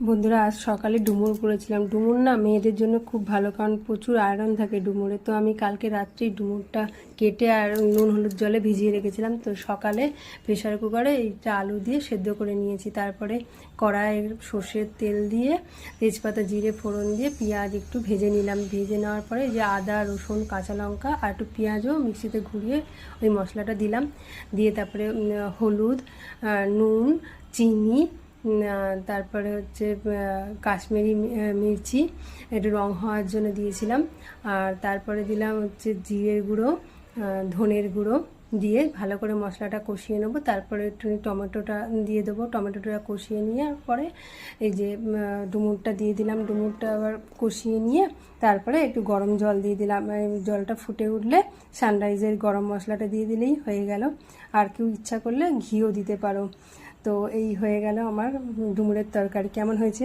বন্ধুরা, আজ সকালে ডুমুর করেছিলাম। ডুমুর না মেয়েদের জন্য খুব ভালো, কারণ প্রচুর আয়রন থাকে ডুমুরে। তো আমি কালকে রাত্রেই ডুমুরটা কেটে আর নুন হলুদ জলে ভিজিয়ে রেখেছিলাম। তো সকালে প্রেশার কুকারে এইটা আলু দিয়ে সেদ্ধ করে নিয়েছি। তারপরে কড়াইয়ে সর্ষের তেল দিয়ে তেজপাতা জিরে ফোড়ন দিয়ে পেঁয়াজ একটু ভেজে নিলাম। ভেজে নেওয়ার পরে যে আদা রসুন কাঁচা লঙ্কা আর একটু পেঁয়াজও মিক্সিতে ঘুরিয়ে ওই মশলাটা দিলাম। দিয়ে তারপরে হলুদ, নুন, চিনি, তারপরে হচ্ছে কাশ্মীরি মির্চি একটু রং হওয়ার জন্য দিয়েছিলাম। আর তারপরে দিলাম হচ্ছে জিরের গুঁড়ো, ধনের গুঁড়ো দিয়ে ভালো করে মশলাটা কষিয়ে নেবো। তারপরে একটু টমেটোটা দিয়ে দেবো। টমেটোটা কষিয়ে নিয়ে পরে এই যে ডুমুরটা দিয়ে দিলাম। ডুমুরটা আবার কষিয়ে নিয়ে তারপরে একটু গরম জল দিয়ে দিলাম। জলটা ফুটে উঠলে সানরাইজের গরম মশলাটা দিয়ে দিলেই হয়ে গেল। আর কেউ ইচ্ছা করলে ঘিও দিতে পারো। তো এই হয়ে গেল আমার ডুমুরের তরকারি। কেমন হয়েছে?